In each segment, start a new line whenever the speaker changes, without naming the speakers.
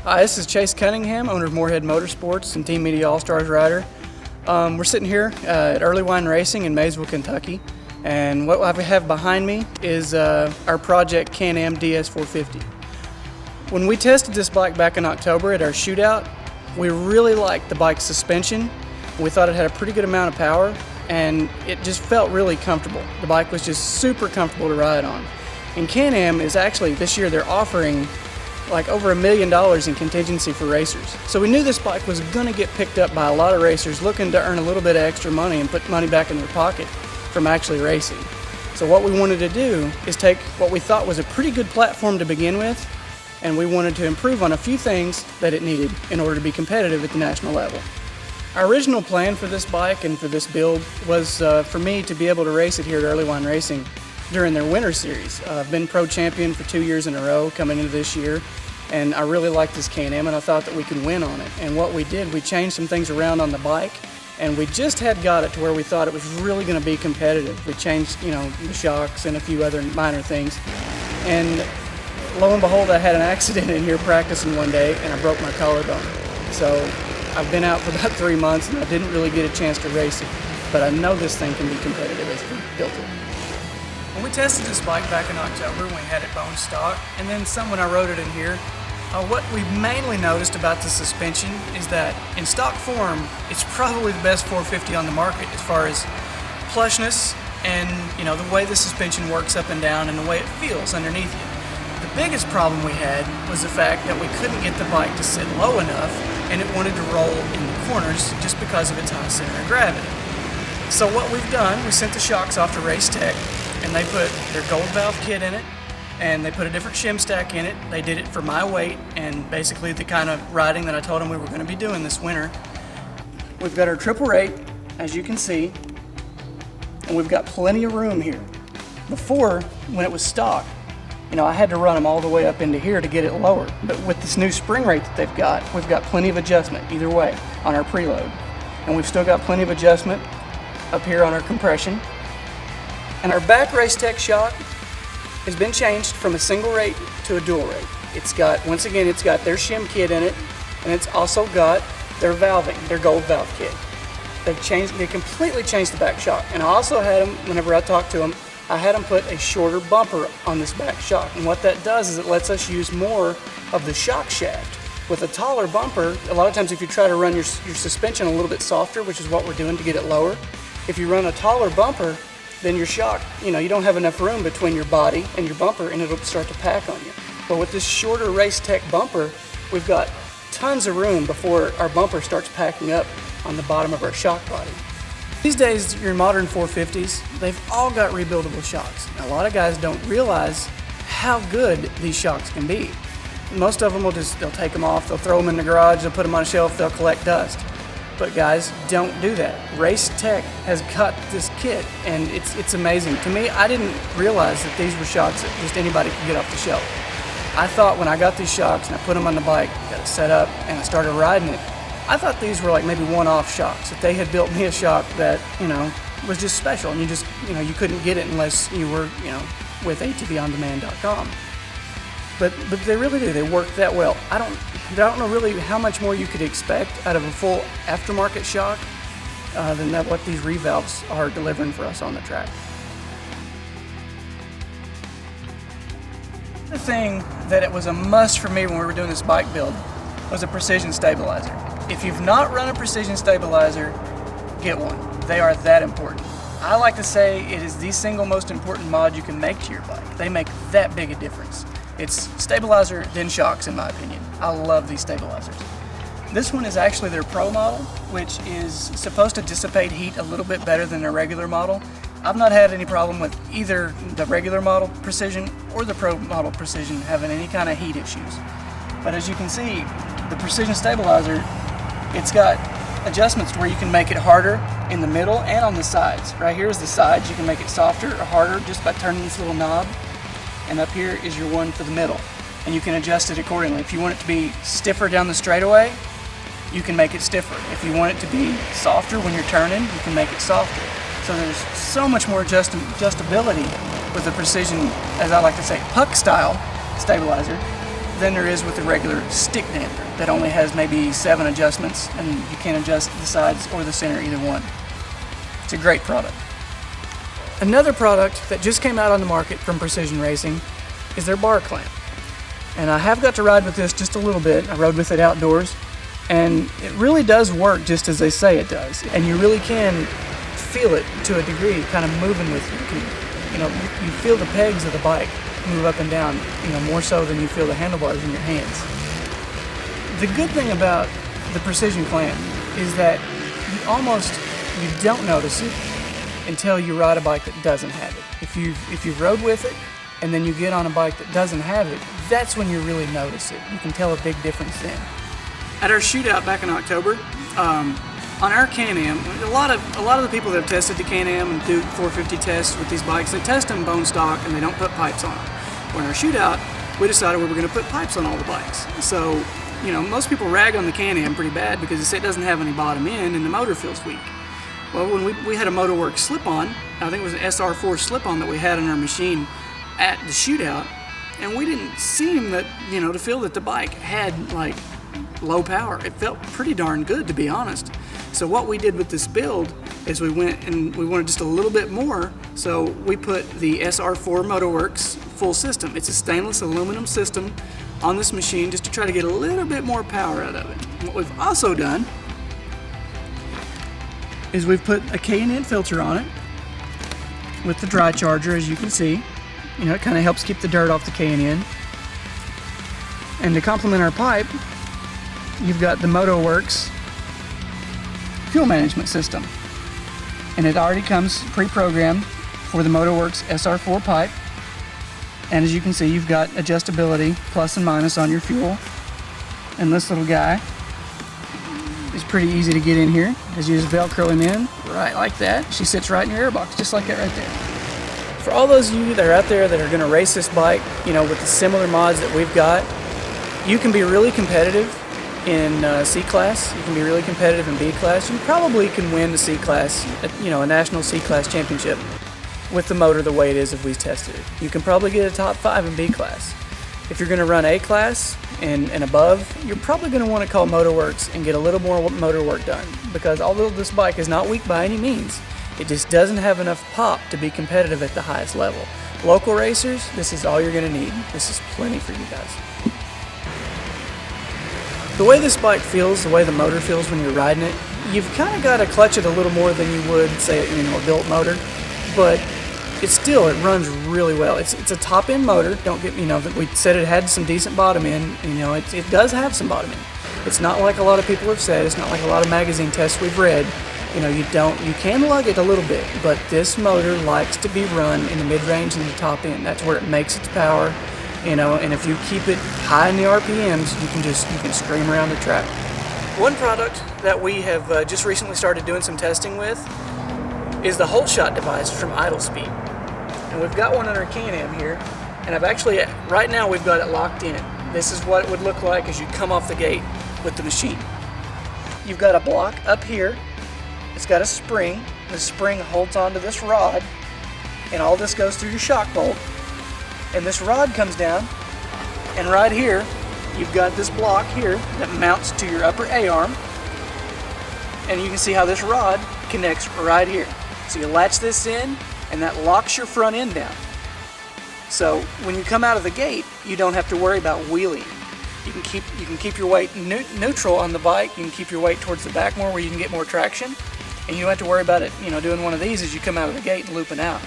Hi, this is Chase Cunningham, owner of Moorhead Motorsports and Team Media All-Stars rider. We're sitting here at Early Wine Racing in Maysville, Kentucky, and what I have behind me is our project Can-Am DS450. When we tested this bike back in October at our shootout, we really liked the bike's suspension. We thought it had a pretty good amount of power, and it just felt really comfortable. The bike was just super comfortable to ride on. And Can-Am is actually, this year, they're offering like over $1 million in contingency for racers. So we knew this bike was gonna get picked up by a lot of racers looking to earn a little bit of extra money and put money back in their pocket from actually racing. So what we wanted to do is take what we thought was a pretty good platform to begin with, and we wanted to improve on a few things that it needed in order to be competitive at the national level. Our original plan for this bike and for this build was for me to be able to race it here at Early Wine Racing during their winter series. I've been pro champion for 2 years in a row coming into this year, and I really liked this Can-Am and I thought that we could win on it. And what we did, we changed some things around on the bike, and we just had got it to where we thought it was really going to be competitive. We changed, the shocks and a few other minor things. And lo and behold, I had an accident in here practicing one day and I broke my collarbone. So I've been out for about 3 months and I didn't really get a chance to race it. But I know this thing can be competitive as we built it. When we tested this bike back in October, we had it bone stock, and then when I rode it in here, what we mainly noticed about the suspension is that in stock form, it's probably the best 450 on the market as far as plushness and the way the suspension works up and down and the way it feels underneath you. The biggest problem we had was the fact that we couldn't get the bike to sit low enough and it wanted to roll in the corners just because of its high center of gravity. So what we've done, we sent the shocks off to Race Tech, and they put their gold valve kit in it, and they put a different shim stack in it. They did it for my weight and basically the kind of riding that I told them we were going to be doing this winter. We've got our 888, as you can see, and we've got plenty of room here. Before, when it was stock, I had to run them all the way up into here to get it lower. But with this new spring rate that they've got, we've got plenty of adjustment either way on our preload. And we've still got plenty of adjustment up here on our compression. And our back Race Tech shock has been changed from a single rate to a dual rate. It's got, once again, it's got their shim kit in it, and it's also got their valving, their gold valve kit. They completely changed the back shock. And I also had them, whenever I talked to them, I had them put a shorter bumper on this back shock. And what that does is it lets us use more of the shock shaft. With a taller bumper, a lot of times if you try to run your suspension a little bit softer, which is what we're doing to get it lower, if you run a taller bumper, then your shock, you don't have enough room between your body and your bumper and it'll start to pack on you. But with this shorter Race Tech bumper, we've got tons of room before our bumper starts packing up on the bottom of our shock body. These days, your modern 450s, they've all got rebuildable shocks. A lot of guys don't realize how good these shocks can be. Most of them they'll take them off, they'll throw them in the garage, they'll put them on a shelf, they'll collect dust. But guys, don't do that. Race Tech has got this kit and it's amazing. To me, I didn't realize that these were shocks that just anybody could get off the shelf. I thought when I got these shocks and I put them on the bike, got it set up and I started riding it, I thought these were like maybe one-off shocks, that they had built me a shock that, was just special and you couldn't get it unless you were, with ATVOnDemand.com. But they really do. They work that well. I don't know really how much more you could expect out of a full aftermarket shock than what these revalves are delivering for us on the track. The thing that it was a must for me when we were doing this bike build was a precision stabilizer. If you've not run a precision stabilizer, get one. They are that important. I like to say it is the single most important mod you can make to your bike. They make that big a difference. It's stabilizer, then shocks, in my opinion. I love these stabilizers. This one is actually their Pro model, which is supposed to dissipate heat a little bit better than their regular model. I've not had any problem with either the regular model Precision or the Pro model Precision having any kind of heat issues. But as you can see, the Precision stabilizer, it's got adjustments to where you can make it harder in the middle and on the sides. Right here is the sides. You can make it softer or harder just by turning this little knob. And up here is your one for the middle. And you can adjust it accordingly. If you want it to be stiffer down the straightaway, you can make it stiffer. If you want it to be softer when you're turning, you can make it softer. So there's so much more adjustability with the Precision, as I like to say, puck style stabilizer than there is with the regular stick damper that only has maybe 7 adjustments, and you can't adjust the sides or the center, either one. It's a great product. Another product that just came out on the market from Precision Racing is their bar clamp. And I have got to ride with this just a little bit. I rode with it outdoors, and it really does work just as they say it does. And you really can feel it to a degree, kind of moving with you. You feel the pegs of the bike move up and down, more so than you feel the handlebars in your hands. The good thing about the Precision clamp is that you don't notice it until you ride a bike that doesn't have it. If you've rode with it and then you get on a bike that doesn't have it, that's when you really notice it. You can tell a big difference then. At our shootout back in October, on our Can-Am, a lot of the people that have tested the Can-Am and do 450 tests with these bikes, they test them bone stock and they don't put pipes on them. When our shootout, we decided we were going to put pipes on all the bikes. So, most people rag on the Can-Am pretty bad because it doesn't have any bottom end and the motor feels weak. Well, when we had a MotoWorks slip-on, I think it was an SR4 slip-on that we had on our machine at the shootout, and we didn't seem that, to feel that the bike had like low power. It felt pretty darn good, to be honest. So what we did with this build is we went and we wanted just a little bit more, so we put the SR4 MotoWorks full system. It's a stainless aluminum system on this machine just to try to get a little bit more power out of it. And what we've also done is we've put a K&N filter on it with the dry charger, as you can see. It kind of helps keep the dirt off the K&N. And to complement our pipe, you've got the MotoWorks fuel management system. And it already comes pre-programmed for the MotoWorks SR4 pipe. And as you can see, you've got adjustability plus and minus on your fuel. And this little guy is pretty easy to get in here, as you just Velcro him in, right like that. She sits right in your airbox, just like that right there. For all those of you that are out there that are going to race this bike, with the similar mods that we've got, you can be really competitive in C-Class, you can be really competitive in B-Class, you probably can win the C-Class, a national C-Class championship with the motor the way it is if we tested it. You can probably get a top 5 in B-Class. If you're going to run A-Class and above, you're probably going to want to call MotoWorks and get a little more motor work done, because although this bike is not weak by any means, it just doesn't have enough pop to be competitive at the highest level. Local racers, this is all you're going to need. This is plenty for you guys. The way this bike feels, the way the motor feels when you're riding it, you've kind of got to clutch it a little more than you would, say, a built motor, but it runs really well. It's a top-end motor. Don't get, we said it had some decent bottom end. It does have some bottom end. It's not like a lot of people have said. It's not like a lot of magazine tests we've read. You can lug it a little bit, but this motor likes to be run in the mid-range and the top end. That's where it makes its power. And if you keep it high in the RPMs, you can scream around the track. One product that we have just recently started doing some testing with is the Holeshot device from Idle Speed. And we've got one on our Can-Am here, and right now we've got it locked in. This is what it would look like as you come off the gate with the machine. You've got a block up here. It's got a spring. The spring holds onto this rod, and all this goes through your shock bolt. And this rod comes down, and right here, you've got this block here that mounts to your upper A-arm, and you can see how this rod connects right here. So you latch this in, and that locks your front end down. So when you come out of the gate, you don't have to worry about wheeling. You can keep your weight neutral on the bike. You can keep your weight towards the back more, where you can get more traction, and you don't have to worry about it, doing one of these as you come out of the gate and looping out.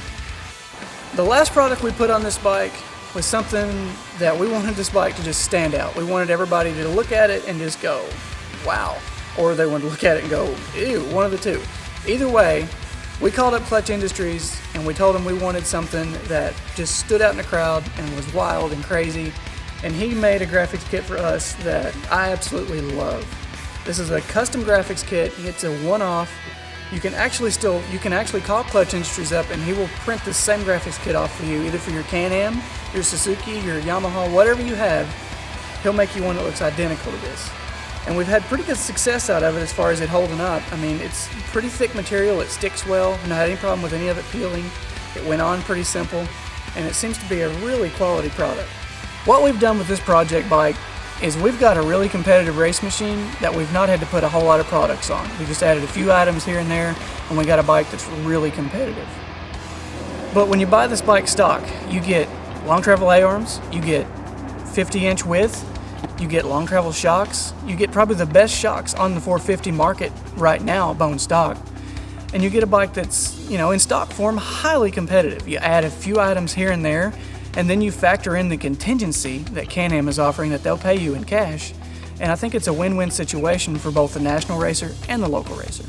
The last product we put on this bike was something that we wanted this bike to just stand out. We wanted everybody to look at it and just go, wow. Or they wanted to look at it and go, ew, one of the two. Either way, we called up Clutch Industries and we told them we wanted something that just stood out in the crowd and was wild and crazy. And he made a graphics kit for us that I absolutely love. This is a custom graphics kit. It's a one-off. You can actually call Clutch Industries up and he will print the same graphics kit off for you, either for your Can-Am, your Suzuki, your Yamaha, whatever you have. He'll make you one that looks identical to this. And we've had pretty good success out of it as far as it holding up. I mean, it's pretty thick material, it sticks well, not had any problem with any of it peeling. It went on pretty simple, and it seems to be a really quality product. What we've done with this project bike is we've got a really competitive race machine that we've not had to put a whole lot of products on. We just added a few items here and there, and we got a bike that's really competitive. But when you buy this bike stock, you get long travel A-arms, you get 50-inch width, you get long travel shocks, you get probably the best shocks on the 450 market right now, bone stock. And you get a bike that's, in stock form, highly competitive. You add a few items here and there, and then you factor in the contingency that Can-Am is offering that they'll pay you in cash. And I think it's a win-win situation for both the national racer and the local racer.